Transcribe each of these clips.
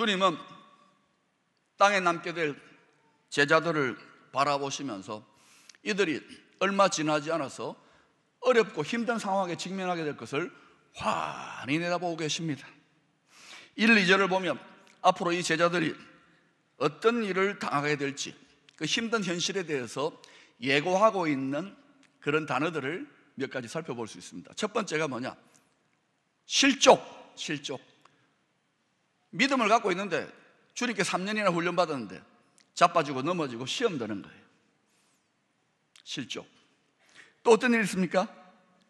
주님은 땅에 남게 될 제자들을 바라보시면서 이들이 얼마 지나지 않아서 어렵고 힘든 상황에 직면하게 될 것을 환히 내다보고 계십니다. 1, 2절을 보면 앞으로 이 제자들이 어떤 일을 당하게 될지 그 힘든 현실에 대해서 예고하고 있는 그런 단어들을 몇 가지 살펴볼 수 있습니다. 첫 번째가 뭐냐? 실족. 믿음을 갖고 있는데 주님께 3년이나 훈련받았는데 자빠지고 넘어지고 시험 드는 거예요. 실족. 또 어떤 일이 있습니까?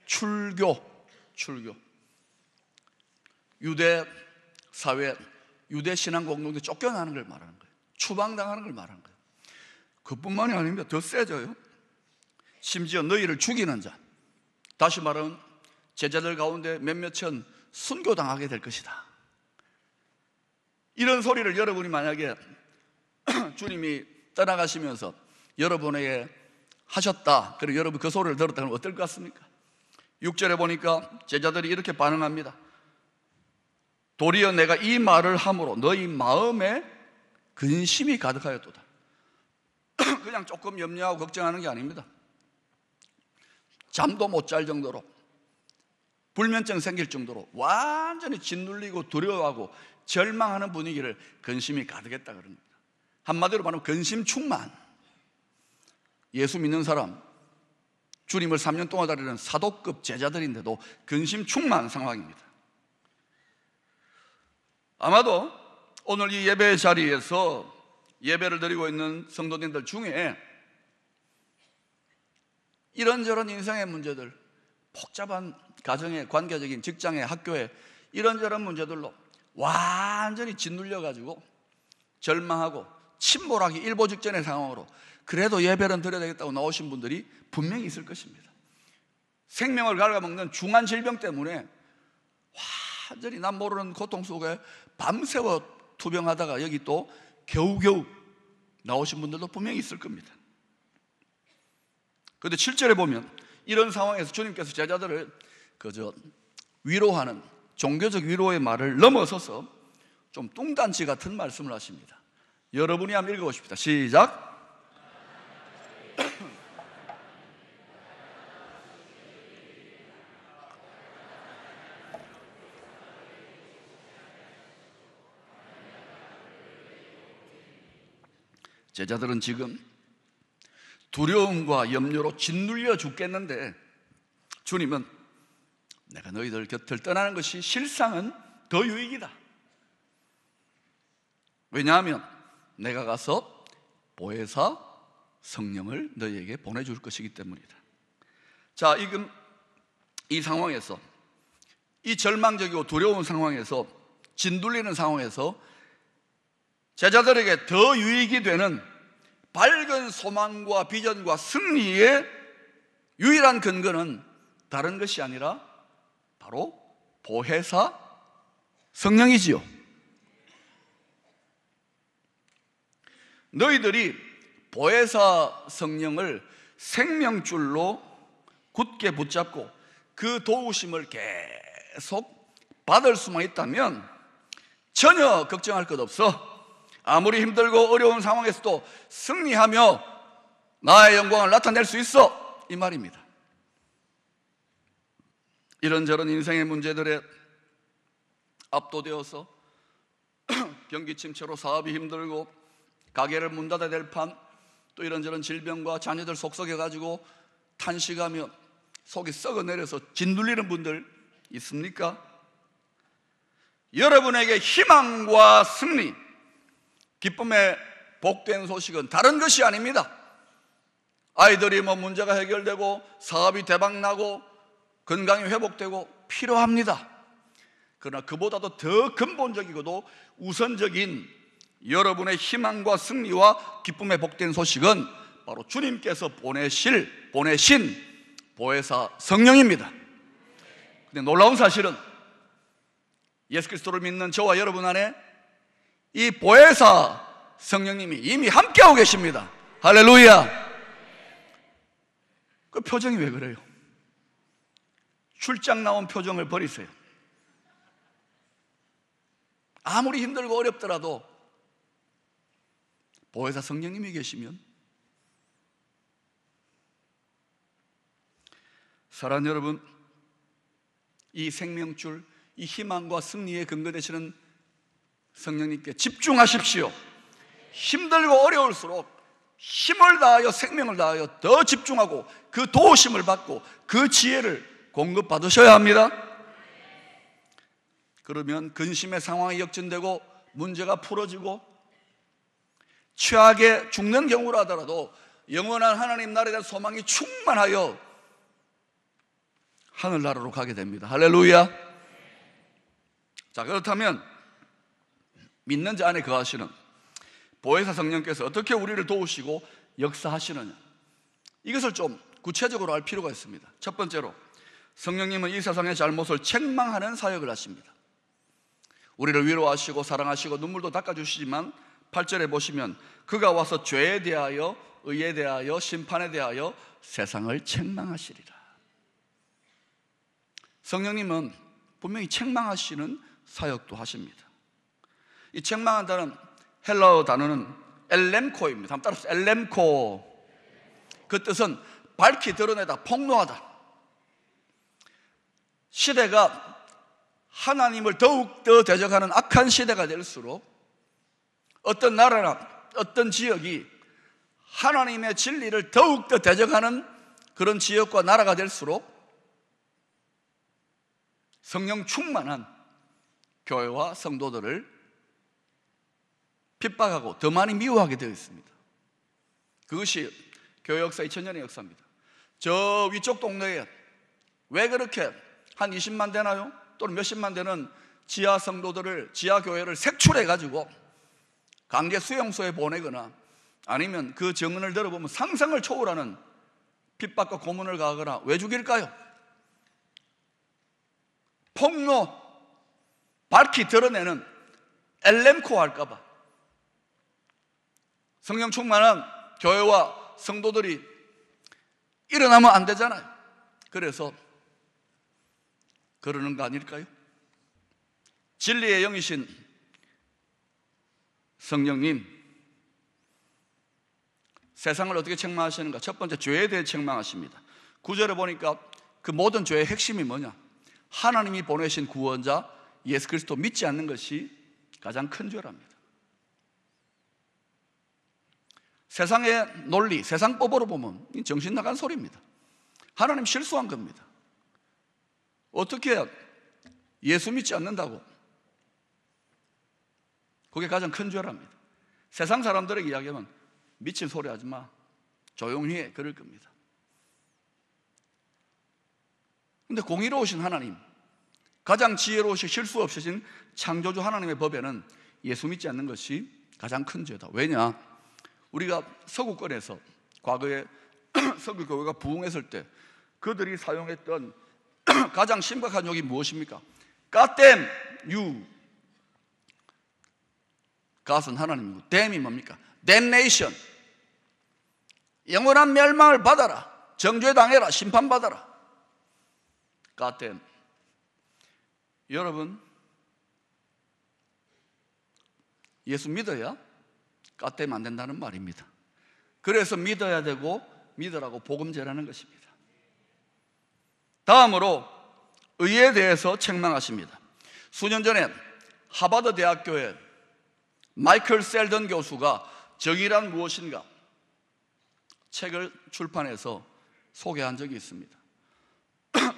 출교. 유대 사회, 유대 신앙 공동체 쫓겨나는 걸 말하는 거예요. 추방당하는 걸 말하는 거예요. 그뿐만이 아닙니다. 더 세져요. 심지어 너희를 죽이는 자, 다시 말하면 제자들 가운데 몇몇은 순교당하게 될 것이다. 이런 소리를 여러분이 만약에 주님이 떠나가시면서 여러분에게 하셨다, 그리고 여러분 그 소리를 들었다 그러면 어떨 것 같습니까? 6절에 보니까 제자들이 이렇게 반응합니다. 도리어 내가 이 말을 함으로 너희 마음에 근심이 가득하였도다. 그냥 조금 염려하고 걱정하는 게 아닙니다. 잠도 못 잘 정도로, 불면증 생길 정도로 완전히 짓눌리고 두려워하고 절망하는 분위기를 근심이 가득했다 그런 겁니다. 한마디로 말하면 근심 충만. 예수 믿는 사람, 주님을 3년 동안 따르는 사도급 제자들인데도 근심 충만 상황입니다. 아마도 오늘 이 예배 자리에서 예배를 드리고 있는 성도님들 중에 이런저런 인생의 문제들, 복잡한 가정의 관계적인 직장의 학교의 이런저런 문제들로 완전히 짓눌려가지고 절망하고 침몰하기 일보 직전의 상황으로 그래도 예배는 드려야 되겠다고 나오신 분들이 분명히 있을 것입니다. 생명을 갉아먹는 중한 질병 때문에 완전히 난 모르는 고통 속에 밤새워 투병하다가 여기 또 겨우겨우 나오신 분들도 분명히 있을 겁니다. 그런데 7절에 보면 이런 상황에서 주님께서 제자들을 그저 위로하는 종교적 위로의 말을 넘어서서 좀 뚱딴지 같은 말씀을 하십니다. 여러분이 한번 읽어보십시다. 시작. 제자들은 지금 두려움과 염려로 짓눌려 죽겠는데 주님은 내가 너희들 곁을 떠나는 것이 실상은 더 유익이다. 왜냐하면 내가 가서 보혜사 성령을 너희에게 보내줄 것이기 때문이다. 자, 지금 이 상황에서, 이 절망적이고 두려운 상황에서, 짓눌리는 상황에서 제자들에게 더 유익이 되는 밝은 소망과 비전과 승리의 유일한 근거는 다른 것이 아니라 바로 보혜사 성령이지요. 너희들이 보혜사 성령을 생명줄로 굳게 붙잡고 그 도우심을 계속 받을 수만 있다면 전혀 걱정할 것 없어. 아무리 힘들고 어려운 상황에서도 승리하며 나의 영광을 나타낼 수 있어, 이 말입니다. 이런저런 인생의 문제들에 압도되어서 경기 침체로 사업이 힘들고 가게를 문 닫아야 될 판, 또 이런저런 질병과 자녀들 속썩여가지고 탄식하며 속이 썩어내려서 짓눌리는 분들 있습니까? 여러분에게 희망과 승리, 기쁨의 복된 소식은 다른 것이 아닙니다. 아이들이 문제가 해결되고 사업이 대박나고 건강이 회복되고 필요합니다. 그러나 그보다도 더 근본적이고도 우선적인 여러분의 희망과 승리와 기쁨의 복된 소식은 바로 주님께서 보내신 보혜사 성령입니다. 근데 놀라운 사실은 예수 그리스도를 믿는 저와 여러분 안에 이 보혜사 성령님이 이미 함께하고 계십니다. 할렐루야. 그 표정이 왜 그래요? 출장 나온 표정을 버리세요. 아무리 힘들고 어렵더라도 보혜사 성령님이 계시면, 사랑하는 여러분, 이 생명줄, 이 희망과 승리의 근거 되시는 성령님께 집중하십시오. 힘들고 어려울수록 힘을 다하여 생명을 다하여 더 집중하고 그 도우심을 받고 그 지혜를 공급받으셔야 합니다. 그러면 근심의 상황이 역전되고 문제가 풀어지고 최악의 죽는 경우라 하더라도 영원한 하나님 나라에 대한 소망이 충만하여 하늘나라로 가게 됩니다. 할렐루야. 자, 그렇다면 믿는 자 안에 거하시는 보혜사 성령께서 어떻게 우리를 도우시고 역사하시느냐, 이것을 좀 구체적으로 알 필요가 있습니다. 첫 번째로, 성령님은 이 세상의 잘못을 책망하는 사역을 하십니다. 우리를 위로하시고 사랑하시고 눈물도 닦아주시지만 8절에 보시면 그가 와서 죄에 대하여, 의에 대하여, 심판에 대하여 세상을 책망하시리라. 성령님은 분명히 책망하시는 사역도 하십니다. 이 책망한다는 헬라어 단어는 엘렘코입니다. 한번 따라서 엘렘코. 그 뜻은 밝히 드러내다, 폭로하다. 시대가 하나님을 더욱더 대적하는 악한 시대가 될수록 어떤 나라나 어떤 지역이 하나님의 진리를 더욱더 대적하는 그런 지역과 나라가 될수록 성령 충만한 교회와 성도들을 핍박하고 더 많이 미워하게 되어 있습니다. 그것이 교회 역사 2000년의 역사입니다. 저 위쪽 동네에 왜 그렇게 한 20만 되나요? 또는 몇십만 되는 지하 성도들을, 지하 교회를 색출해가지고 강제 수용소에 보내거나 아니면 그 증언을 들어보면 상상을 초월하는 핍박과 고문을 가하거나 왜 죽일까요? 폭로, 밝히 드러내는 엘렘코 할까봐. 성령 충만한 교회와 성도들이 일어나면 안 되잖아요. 그래서 그러는 거 아닐까요? 진리의 영이신 성령님, 세상을 어떻게 책망하시는가? 첫 번째, 죄에 대해 책망하십니다. 9절에 보니까 그 모든 죄의 핵심이 뭐냐? 하나님이 보내신 구원자 예수 그리스도 믿지 않는 것이 가장 큰 죄랍니다. 세상의 논리, 세상 법으로 보면 정신 나간 소리입니다. 하나님 실수한 겁니다. 어떻게 예수 믿지 않는다고? 그게 가장 큰 죄랍니다. 세상 사람들에게 이야기하면 미친 소리 하지 마, 조용히 해, 그럴 겁니다. 근데 공의로우신 하나님, 가장 지혜로우신 실수 없으신 창조주 하나님의 법에는 예수 믿지 않는 것이 가장 큰 죄다. 왜냐? 우리가 서구권에서 과거에 서구 교회가 부흥했을 때 그들이 사용했던 가장 심각한 욕이 무엇입니까? God damn you. God은 하나님이고 damn이 뭡니까? damnation. 영원한 멸망을 받아라, 정죄당해라, 심판받아라. God damn. 여러분, 예수 믿어야 God damn 안 된다는 말입니다. 그래서 믿어야 되고 믿으라고 복음 전하는 것입니다. 다음으로 의에 대해서 책망하십니다. 수년 전에 하버드 대학교에 마이클 셀던 교수가 정의란 무엇인가 책을 출판해서 소개한 적이 있습니다.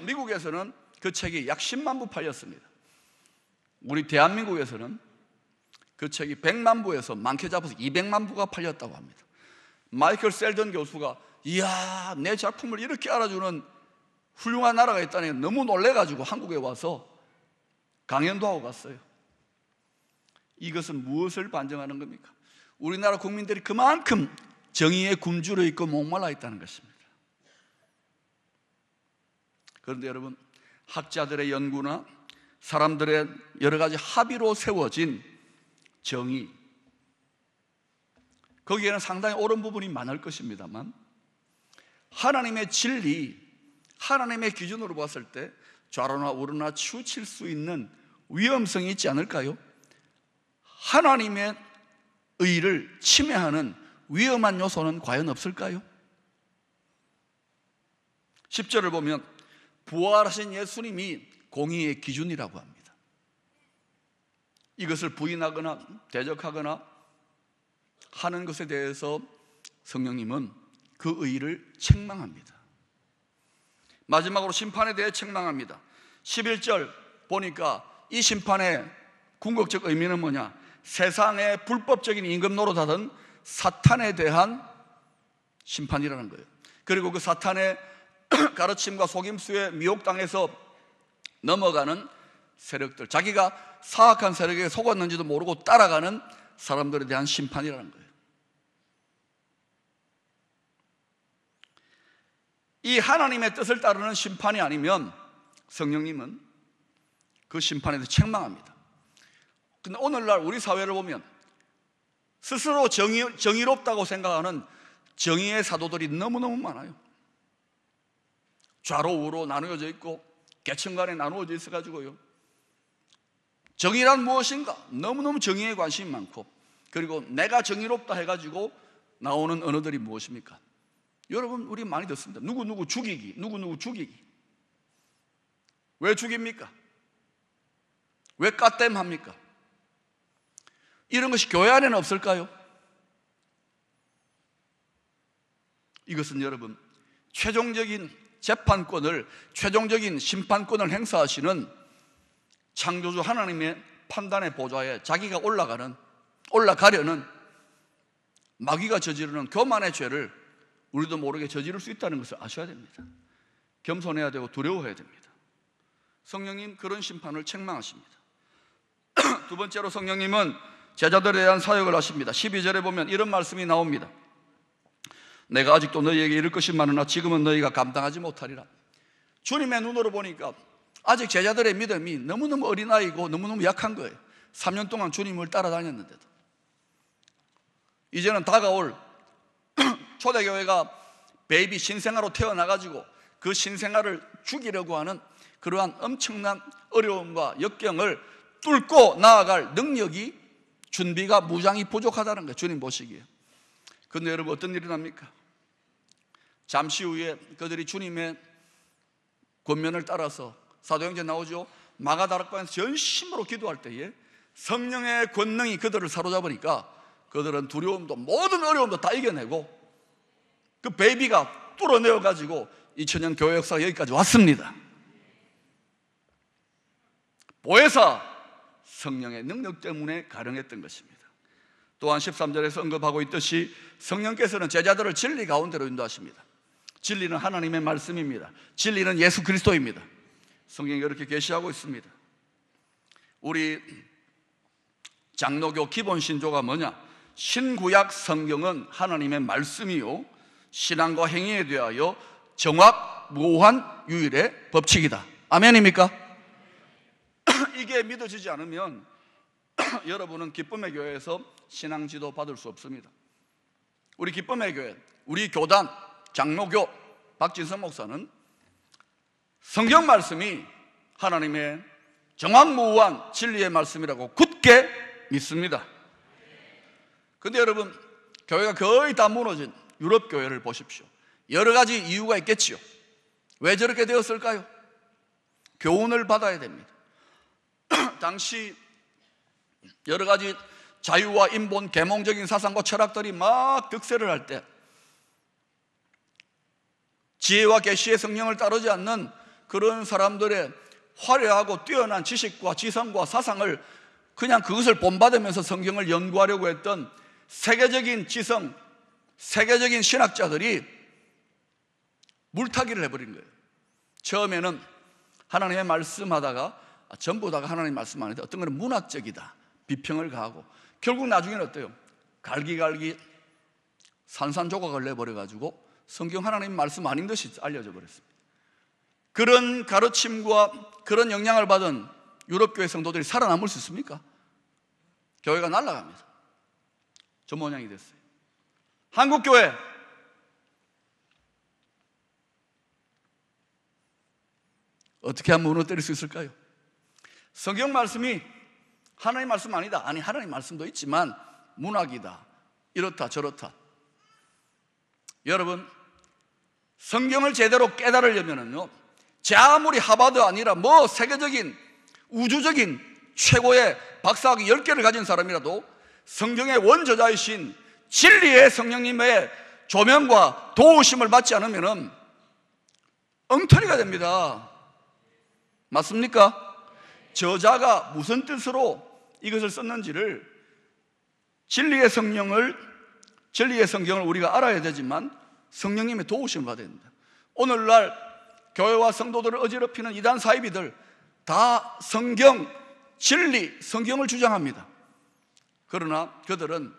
미국에서는 그 책이 약 10만 부 팔렸습니다. 우리 대한민국에서는 그 책이 100만 부에서 많게 잡아서 200만 부가 팔렸다고 합니다. 마이클 셀던 교수가 이야, 내 작품을 이렇게 알아주는 훌륭한 나라가 있다니 너무 놀래가지고 한국에 와서 강연도 하고 갔어요. 이것은 무엇을 반증하는 겁니까? 우리나라 국민들이 그만큼 정의에 굶주려 있고 목말라 있다는 것입니다. 그런데 여러분, 학자들의 연구나 사람들의 여러 가지 합의로 세워진 정의, 거기에는 상당히 옳은 부분이 많을 것입니다만 하나님의 진리, 하나님의 기준으로 봤을 때 좌로나 우로나 치우칠 수 있는 위험성이 있지 않을까요? 하나님의 의를 침해하는 위험한 요소는 과연 없을까요? 10절을 보면 부활하신 예수님이 공의의 기준이라고 합니다. 이것을 부인하거나 대적하거나 하는 것에 대해서 성령님은 그 의를 책망합니다. 마지막으로 심판에 대해 책망합니다. 11절 보니까 이 심판의 궁극적 의미는 뭐냐? 세상의 불법적인 임금 노릇하던 사탄에 대한 심판이라는 거예요. 그리고 그 사탄의 가르침과 속임수에 미혹당해서 넘어가는 세력들, 자기가 사악한 세력에 속았는지도 모르고 따라가는 사람들에 대한 심판이라는 거예요. 이 하나님의 뜻을 따르는 심판이 아니면 성령님은 그 심판에 대해 책망합니다. 근데 오늘날 우리 사회를 보면 스스로 정의롭다고 생각하는 정의의 사도들이 너무너무 많아요. 좌로 우로 나누어져 있고 계층 간에 나누어져 있어가지고요, 정의란 무엇인가? 너무너무 정의에 관심이 많고, 그리고 내가 정의롭다 해가지고 나오는 언어들이 무엇입니까? 여러분, 우리 많이 듣습니다. 누구누구 죽이기, 누구누구 죽이기. 왜 죽입니까? 왜 까땜합니까? 이런 것이 교회 안에는 없을까요? 이것은 여러분, 최종적인 재판권을, 최종적인 심판권을 행사하시는 창조주 하나님의 판단의 보좌에 자기가 올라가려는 마귀가 저지르는 교만의 죄를 우리도 모르게 저지를 수 있다는 것을 아셔야 됩니다. 겸손해야 되고 두려워해야 됩니다. 성령님 그런 심판을 책망하십니다. 두 번째로 성령님은 제자들에 대한 사역을 하십니다. 12절에 보면 이런 말씀이 나옵니다. 내가 아직도 너희에게 이를 것이 많으나 지금은 너희가 감당하지 못하리라. 주님의 눈으로 보니까 아직 제자들의 믿음이 너무너무 어린아이고 너무너무 약한 거예요. 3년 동안 주님을 따라다녔는데도. 이제는 다가올 초대교회가 베이비 신생아로 태어나가지고 그 신생아를 죽이려고 하는 그러한 엄청난 어려움과 역경을 뚫고 나아갈 능력이, 준비가, 무장이 부족하다는 거예요. 주님 보시기에. 그런데 여러분, 어떤 일이 납니까? 잠시 후에 그들이 주님의 권면을 따라서, 사도행전 나오죠, 마가다락방에서 전심으로 기도할 때에 성령의 권능이 그들을 사로잡으니까 그들은 두려움도 모든 어려움도 다 이겨내고 그 베이비가 뚫어내어가지고 2000년 교회 역사가 여기까지 왔습니다. 보혜사 성령의 능력 때문에 가능했던 것입니다. 또한 13절에서 언급하고 있듯이 성령께서는 제자들을 진리 가운데로 인도하십니다. 진리는 하나님의 말씀입니다. 진리는 예수 그리스도입니다. 성경이 이렇게 계시하고 있습니다. 우리 장로교 기본 신조가 뭐냐? 신구약 성경은 하나님의 말씀이요 신앙과 행위에 대하여 정확무한 유일의 법칙이다. 아멘입니까? 이게 믿어지지 않으면 여러분은 기쁨의 교회에서 신앙지도 받을 수 없습니다. 우리 기쁨의 교회, 우리 교단, 장로교 박진선 목사는 성경 말씀이 하나님의 정확무한 진리의 말씀이라고 굳게 믿습니다. 근데 여러분, 교회가 거의 다 무너진 유럽 교회를 보십시오. 여러 가지 이유가 있겠지요. 왜 저렇게 되었을까요? 교훈을 받아야 됩니다. 당시 여러 가지 자유와 인본, 계몽적인 사상과 철학들이 막 득세를 할 때 지혜와 계시의 성령을 따르지 않는 그런 사람들의 화려하고 뛰어난 지식과 지성과 사상을 그냥 그것을 본받으면서 성경을 연구하려고 했던 세계적인 지성, 세계적인 신학자들이 물타기를 해버린 거예요. 처음에는 하나님의 말씀하다가 전부 다가 하나님 말씀 아닌데 어떤 것은 문학적이다, 비평을 가하고 결국 나중에는 어때요? 갈기갈기 산산조각을 내버려가지고 성경 하나님 말씀 아닌 듯이 알려져 버렸습니다. 그런 가르침과 그런 영향을 받은 유럽교회 성도들이 살아남을 수 있습니까? 교회가 날아갑니다. 저 모양이 됐어요. 한국교회 어떻게 하면 무너뜨릴 수 있을까요? 성경 말씀이 하나님 말씀 아니다. 아니, 하나님 말씀도 있지만 문학이다. 이렇다 저렇다. 여러분, 성경을 제대로 깨달으려면요, 제 아무리 하버드 아니라 뭐 세계적인 우주적인 최고의 박사학위 10개를 가진 사람이라도 성경의 원저자이신 진리의 성령님의 조명과 도우심을 받지 않으면 엉터리가 됩니다. 맞습니까? 저자가 무슨 뜻으로 이것을 썼는지를 진리의 성경을 우리가 알아야 되지만 성령님의 도우심을 받아야 됩니다. 오늘날 교회와 성도들을 어지럽히는 이단 사이비들 다 성경, 진리, 성경을 주장합니다. 그러나 그들은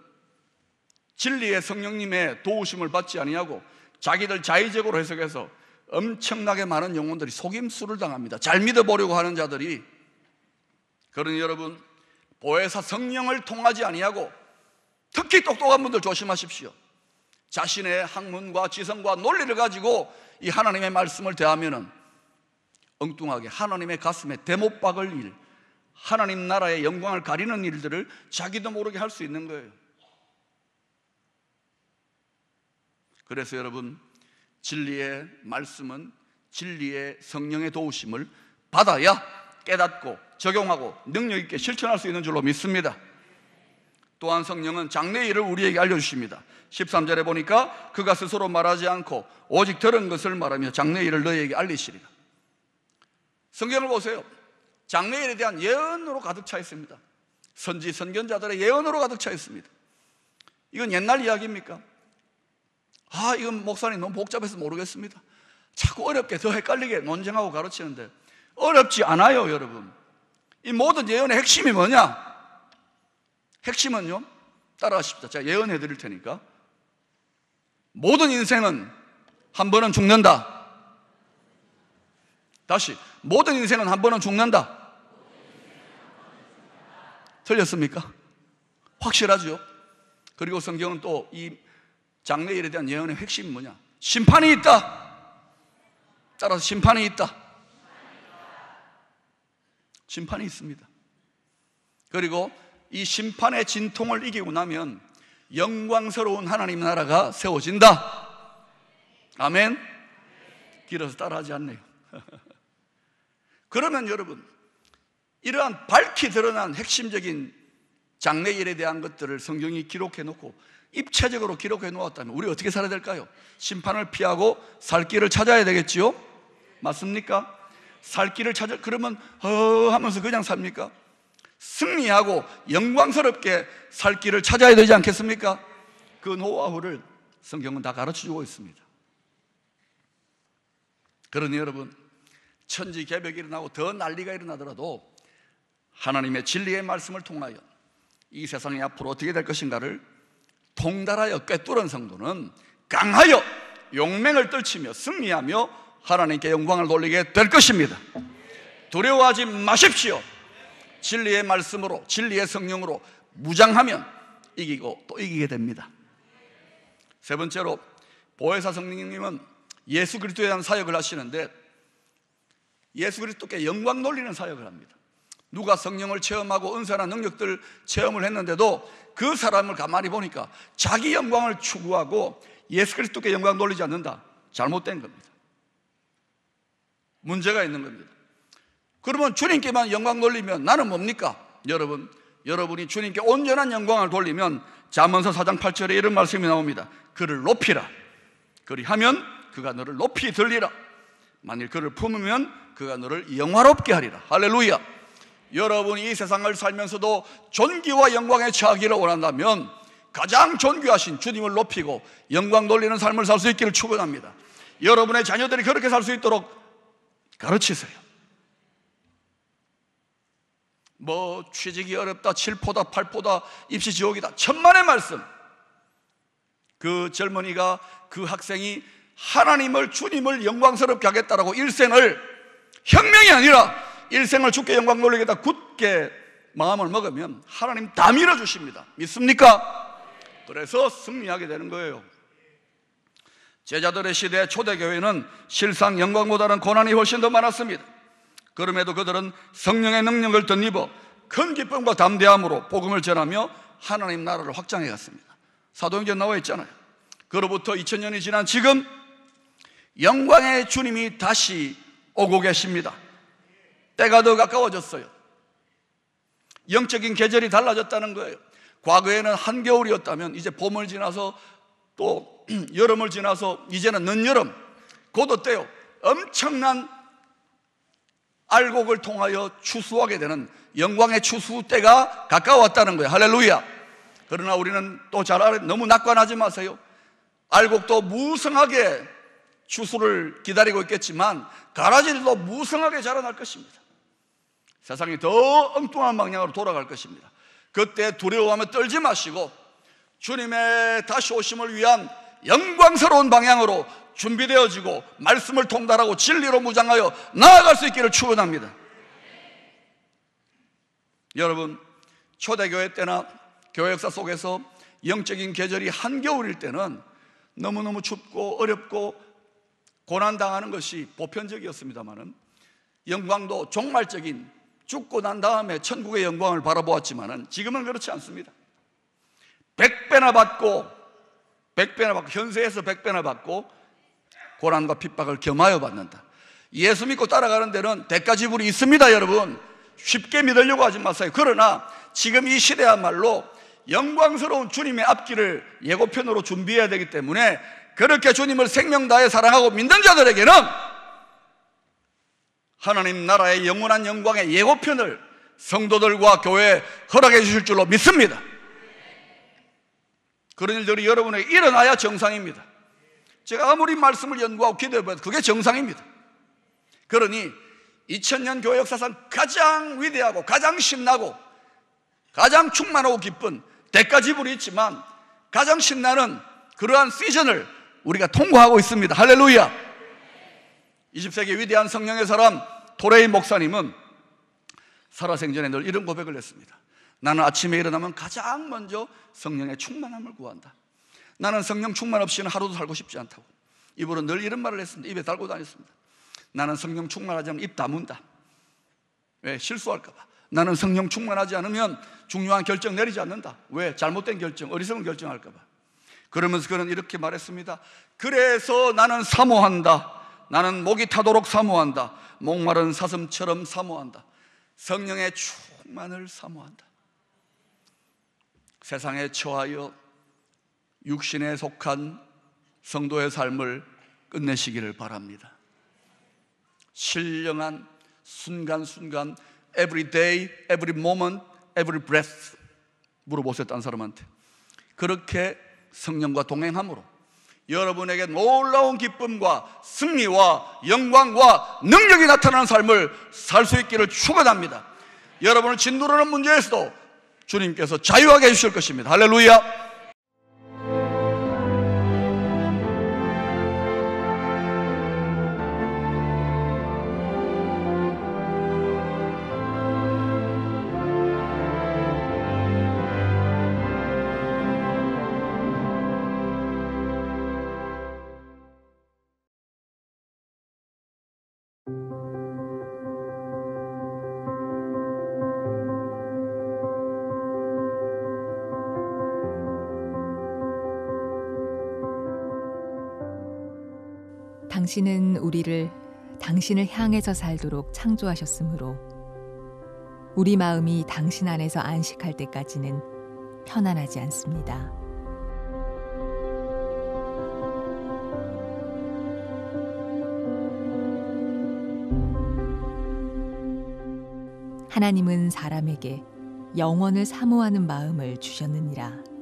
진리의 성령님의 도우심을 받지 아니하고 자기들 자의적으로 해석해서 엄청나게 많은 영혼들이 속임수를 당합니다. 잘 믿어보려고 하는 자들이. 그러니 여러분, 보혜사 성령을 통하지 아니하고 특히 똑똑한 분들 조심하십시오. 자신의 학문과 지성과 논리를 가지고 이 하나님의 말씀을 대하면은 엉뚱하게 하나님의 가슴에 대못 박을 일, 하나님 나라의 영광을 가리는 일들을 자기도 모르게 할 수 있는 거예요. 그래서 여러분, 진리의 말씀은 진리의 성령의 도우심을 받아야 깨닫고 적용하고 능력 있게 실천할 수 있는 줄로 믿습니다. 또한 성령은 장래일을 우리에게 알려주십니다. 13절에 보니까 그가 스스로 말하지 않고 오직 들은 것을 말하며 장래일을 너희에게 알리시리라. 성경을 보세요. 장래일에 대한 예언으로 가득 차 있습니다. 선지 선견자들의 예언으로 가득 차 있습니다. 이건 옛날 이야기입니까? 이건 목사님 너무 복잡해서 모르겠습니다. 자꾸 어렵게 더 헷갈리게 논쟁하고 가르치는데 어렵지 않아요. 여러분, 이 모든 예언의 핵심이 뭐냐? 핵심은요, 따라하십시다. 제가 예언해 드릴 테니까. 모든 인생은 한 번은 죽는다. 다시, 모든 인생은 한 번은 죽는다. 틀렸습니까? 확실하죠? 그리고 성경은 또 이 장래일에 대한 예언의 핵심이 뭐냐? 심판이 있다. 따라서 심판이 있다. 심판이 있습니다. 그리고 이 심판의 진통을 이기고 나면 영광스러운 하나님 나라가 세워진다. 아멘. 길어서 따라하지 않네요. 그러면 여러분, 이러한 밝히 드러난 핵심적인 장래일에 대한 것들을 성경이 기록해 놓고 입체적으로 기록해 놓았다면 우리 어떻게 살아야 될까요? 심판을 피하고 살 길을 찾아야 되겠지요? 맞습니까? 살 길을 찾아, 그러면 하면서 그냥 삽니까? 승리하고 영광스럽게 살 길을 찾아야 되지 않겠습니까? 그 노하우를 성경은 다 가르쳐주고 있습니다. 그러니 여러분, 천지개벽이 일어나고 더 난리가 일어나더라도 하나님의 진리의 말씀을 통하여 이 세상이 앞으로 어떻게 될 것인가를 통달하여 꿰뚫은 성도는 강하여 용맹을 떨치며 승리하며 하나님께 영광을 돌리게 될 것입니다. 두려워하지 마십시오. 진리의 말씀으로, 진리의 성령으로 무장하면 이기고 또 이기게 됩니다. 세 번째로, 보혜사 성령님은 예수 그리스도에 대한 사역을 하시는데 예수 그리스도께 영광 돌리는 사역을 합니다. 누가 성령을 체험하고 은사나 능력들 체험을 했는데도 그 사람을 가만히 보니까 자기 영광을 추구하고 예수 그리스도께 영광 돌리지 않는다. 잘못된 겁니다. 문제가 있는 겁니다. 그러면 주님께만 영광 돌리면 나는 뭡니까? 여러분이 주님께 온전한 영광을 돌리면 잠언서 4장 8절에 이런 말씀이 나옵니다. 그를 높이라. 그리하면 그가 너를 높이 들리라. 만일 그를 품으면 그가 너를 영화롭게 하리라. 할렐루야. 여러분이 이 세상을 살면서도 존귀와 영광에 처하기를 원한다면 가장 존귀하신 주님을 높이고 영광 돌리는 삶을 살 수 있기를 축원합니다. 여러분의 자녀들이 그렇게 살 수 있도록 가르치세요. 뭐 취직이 어렵다, 7포다, 8포다, 입시 지옥이다, 천만의 말씀. 그 젊은이가, 그 학생이 하나님을, 주님을 영광스럽게 하겠다라고 일생을, 혁명이 아니라 일생을 주께 영광 돌리겠다 굳게 마음을 먹으면 하나님 다 밀어주십니다. 믿습니까? 그래서 승리하게 되는 거예요. 제자들의 시대 초대교회는 실상 영광보다는 고난이 훨씬 더 많았습니다. 그럼에도 그들은 성령의 능력을 덧입어 큰 기쁨과 담대함으로 복음을 전하며 하나님 나라를 확장해 갔습니다. 사도행전 나와 있잖아요. 그로부터 2000년이 지난 지금 영광의 주님이 다시 오고 계십니다. 때가 더 가까워졌어요. 영적인 계절이 달라졌다는 거예요. 과거에는 한겨울이었다면 이제 봄을 지나서 또 여름을 지나서 이제는 늦여름, 곧 어때요? 엄청난 알곡을 통하여 추수하게 되는 영광의 추수 때가 가까웠다는 거예요. 할렐루야. 그러나 우리는 또 잘 알아요. 너무 낙관하지 마세요. 알곡도 무성하게 추수를 기다리고 있겠지만 가라지도 무성하게 자라날 것입니다. 세상이 더 엉뚱한 방향으로 돌아갈 것입니다. 그때 두려워하며 떨지 마시고 주님의 다시 오심을 위한 영광스러운 방향으로 준비되어지고 말씀을 통달하고 진리로 무장하여 나아갈 수 있기를 축원합니다. 여러분, 초대교회 때나 교회 역사 속에서 영적인 계절이 한겨울일 때는 너무너무 춥고 어렵고 고난당하는 것이 보편적이었습니다만은 영광도 종말적인 죽고 난 다음에 천국의 영광을 바라보았지만은 지금은 그렇지 않습니다. 100배나 받고 현세에서 100배나 받고 고난과 핍박을 겸하여 받는다. 예수 믿고 따라가는 데는 대가 지불이 있습니다. 여러분, 쉽게 믿으려고 하지 마세요. 그러나 지금 이 시대야말로 영광스러운 주님의 앞길을 예고편으로 준비해야 되기 때문에 그렇게 주님을 생명 다해 사랑하고 믿는 자들에게는 하나님 나라의 영원한 영광의 예고편을 성도들과 교회에 허락해 주실 줄로 믿습니다. 그런 일들이 여러분에게 일어나야 정상입니다. 제가 아무리 말씀을 연구하고 기도해봐도 그게 정상입니다. 그러니 2000년 교회 역사상 가장 위대하고 가장 신나고 가장 충만하고 기쁜 대가 지불이 있지만 가장 신나는 그러한 시즌을 우리가 통과하고 있습니다. 할렐루야. 20세기 위대한 성령의 사람 토레이 목사님은 살아생전에 늘 이런 고백을 했습니다. 나는 아침에 일어나면 가장 먼저 성령의 충만함을 구한다. 나는 성령 충만 없이는 하루도 살고 싶지 않다고. 입으로 늘 이런 말을 했습니다. 입에 달고 다녔습니다. 나는 성령 충만하지 않으면 입 다문다. 왜? 실수할까 봐. 나는 성령 충만하지 않으면 중요한 결정 내리지 않는다. 왜? 잘못된 결정, 어리석은 결정할까 봐. 그러면서 그는 이렇게 말했습니다. 그래서 나는 사모한다. 나는 목이 타도록 사모한다. 목마른 사슴처럼 사모한다. 성령의 충만을 사모한다. 세상에 처하여 육신에 속한 성도의 삶을 끝내시기를 바랍니다. 신령한 순간순간 every day, every moment, every breath 물어보세요. 딴 사람한테. 그렇게 성령과 동행함으로 여러분에게 놀라운 기쁨과 승리와 영광과 능력이 나타나는 삶을 살 수 있기를 축원합니다. 여러분을 짓누르는 문제에서도 주님께서 자유하게 해주실 것입니다. 할렐루야. 당신은 우리를 당신을 향해서 살도록 창조하셨으므로 우리 마음이 당신 안에서 안식할 때까지는 편안하지 않습니다. 하나님은 사람에게 영원을 사모하는 마음을 주셨느니라.